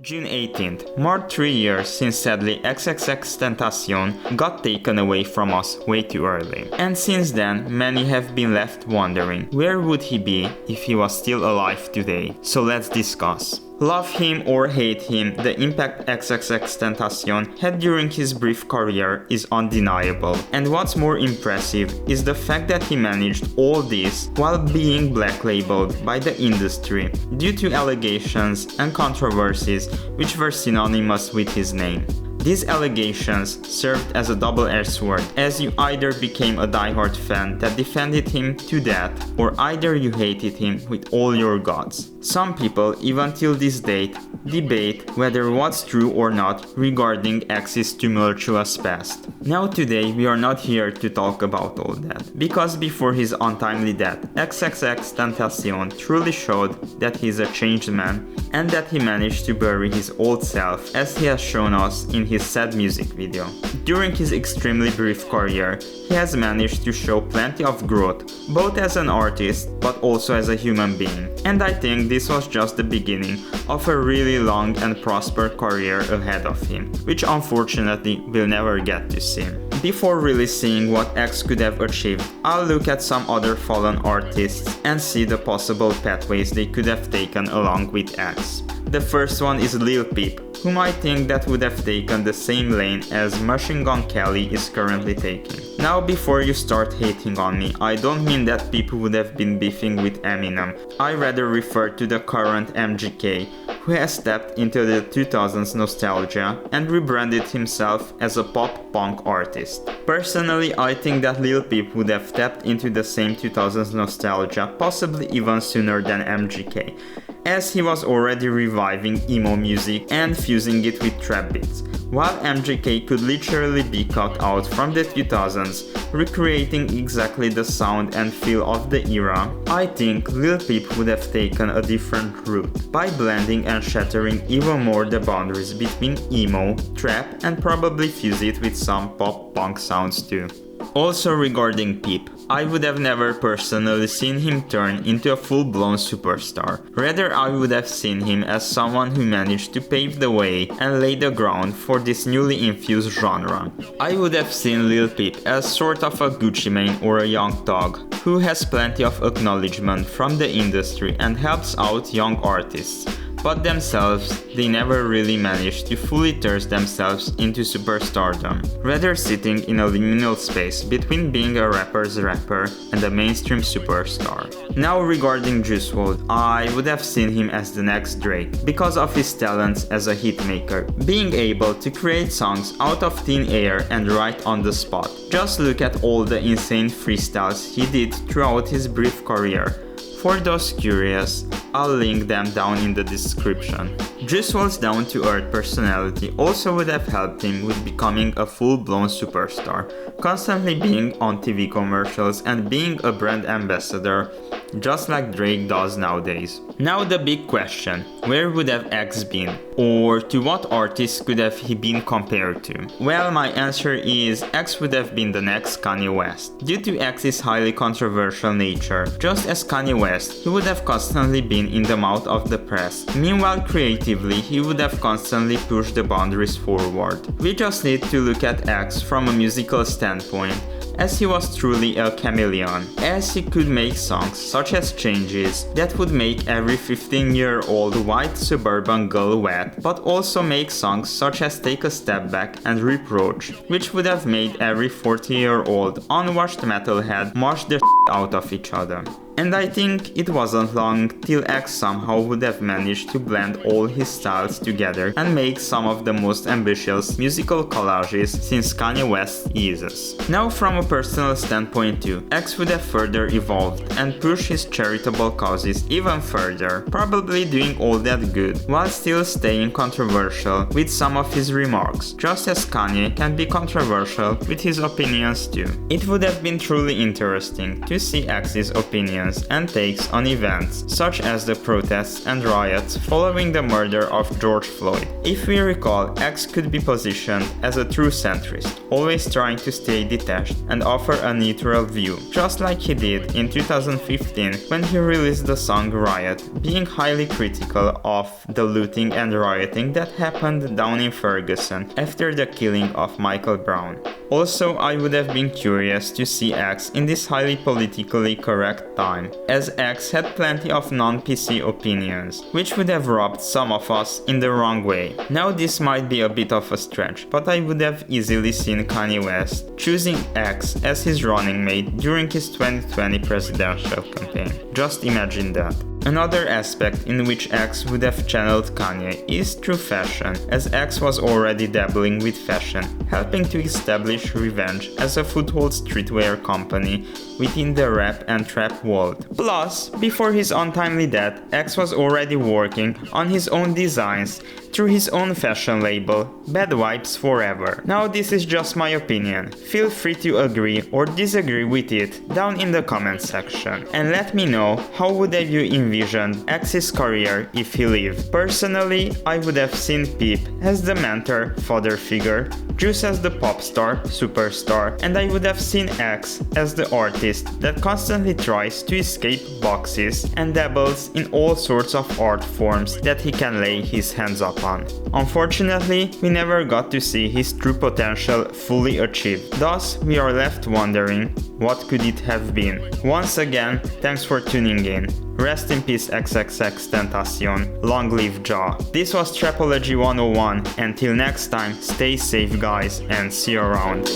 June 18th marked 3 years since sadly XXXTentacion got taken away from us way too early. And since then, many have been left wondering where would he be if he was still alive today. So let's discuss. Love him or hate him, the impact XXXTentacion had during his brief career is undeniable. And what's more impressive is the fact that he managed all this while being black labeled by the industry due to allegations and controversies which were synonymous with his name. These allegations served as a double-edged sword, as you either became a diehard fan that defended him to death, or either you hated him with all your guts. Some people, even till this date, debate whether what's true or not regarding X's tumultuous past. Now today we are not here to talk about all that, because before his untimely death, XXXTentacion truly showed that he's a changed man, and that he managed to bury his old self, as he has shown us in his sad music video. During his extremely brief career, he has managed to show plenty of growth, both as an artist but also as a human being. And I think this was just the beginning of a really long and prosperous career ahead of him, which unfortunately we'll never get to see. Before really seeing what X could have achieved, I'll look at some other fallen artists and see the possible pathways they could have taken along with X. The first one is Lil Peep, whom I think that would have taken the same lane as Machine Gun Kelly is currently taking. Now before you start hating on me, I don't mean that people would have been beefing with Eminem. I rather refer to the current MGK, who has stepped into the 2000s nostalgia and rebranded himself as a pop-punk artist. Personally, I think that Lil Peep would have tapped into the same 2000s nostalgia possibly even sooner than MGK, as he was already reviving emo music and fusing it with trap beats, while MGK could literally be cut out from the 2000s, recreating exactly the sound and feel of the era. I think Lil Peep would have taken a different route, by blending and shattering even more the boundaries between emo, trap, and probably fuse it with some pop-punk sounds too. Also regarding Peep, I would have never personally seen him turn into a full-blown superstar. Rather, I would have seen him as someone who managed to pave the way and lay the ground for this newly infused genre. I would have seen Lil Peep as sort of a Gucci Mane or a Young Thug, who has plenty of acknowledgement from the industry and helps out young artists. But themselves, they never really managed to fully turn themselves into superstardom, rather sitting in a liminal space between being a rapper's rapper and a mainstream superstar. Now regarding Juice WRLD, I would have seen him as the next Drake, because of his talents as a hitmaker, being able to create songs out of thin air and right on the spot. Just look at all the insane freestyles he did throughout his brief career. For those curious, I'll link them down in the description. Juice WRLD's down-to-earth personality also would have helped him with becoming a full-blown superstar, constantly being on TV commercials and being a brand ambassador, just like Drake does nowadays. Now the big question, where would have X been? Or to what artist could have he been compared to? Well, my answer is X would have been the next Kanye West. Due to X's highly controversial nature, just as Kanye West, he would have constantly been in the mouth of the press. Meanwhile, creatively, he would have constantly pushed the boundaries forward. We just need to look at X from a musical standpoint, as he was truly a chameleon, as he could make songs such as Changes that would make every 15-year-old white suburban girl wet, but also make songs such as Take a Step Back and Reproach, which would have made every 40-year-old unwashed metalhead mash the out of each other. And I think it wasn't long till X somehow would have managed to blend all his styles together and make some of the most ambitious musical collages since Kanye West's Yeezus. Now from a personal standpoint too, X would have further evolved and pushed his charitable causes even further, probably doing all that good while still staying controversial with some of his remarks, just as Kanye can be controversial with his opinions too. It would have been truly interesting to see X's opinions opinions and takes on events, such as the protests and riots following the murder of George Floyd. If we recall, X could be positioned as a true centrist, always trying to stay detached and offer a neutral view, just like he did in 2015 when he released the song Riot, being highly critical of the looting and rioting that happened down in Ferguson after the killing of Michael Brown. Also, I would have been curious to see X in this highly politically correct time, as X had plenty of non-PC opinions, which would have rubbed some of us in the wrong way. Now this might be a bit of a stretch, but I would have easily seen Kanye West choosing X as his running mate during his 2020 presidential campaign. Just imagine that. Another aspect in which X would have channeled Kanye is through fashion, as X was already dabbling with fashion, helping to establish Revenge as a foothold streetwear company within the rap and trap world. Plus, before his untimely death, X was already working on his own designs through his own fashion label, Bad Vibes Forever. Now this is just my opinion. Feel free to agree or disagree with it down in the comment section. And let me know how would have you envisioned X's career if he lived. Personally, I would have seen Peep as the mentor, father figure, Juice as the pop star, superstar, and I would have seen X as the artist that constantly tries to escape boxes and dabbles in all sorts of art forms that he can lay his hands upon. Unfortunately, we never got to see his true potential fully achieved. Thus, we are left wondering, what could it have been? Once again, thanks for tuning in. Rest in peace XXXTentacion, long live Ja. This was Trapology 101. Until next time, stay safe guys and see you around.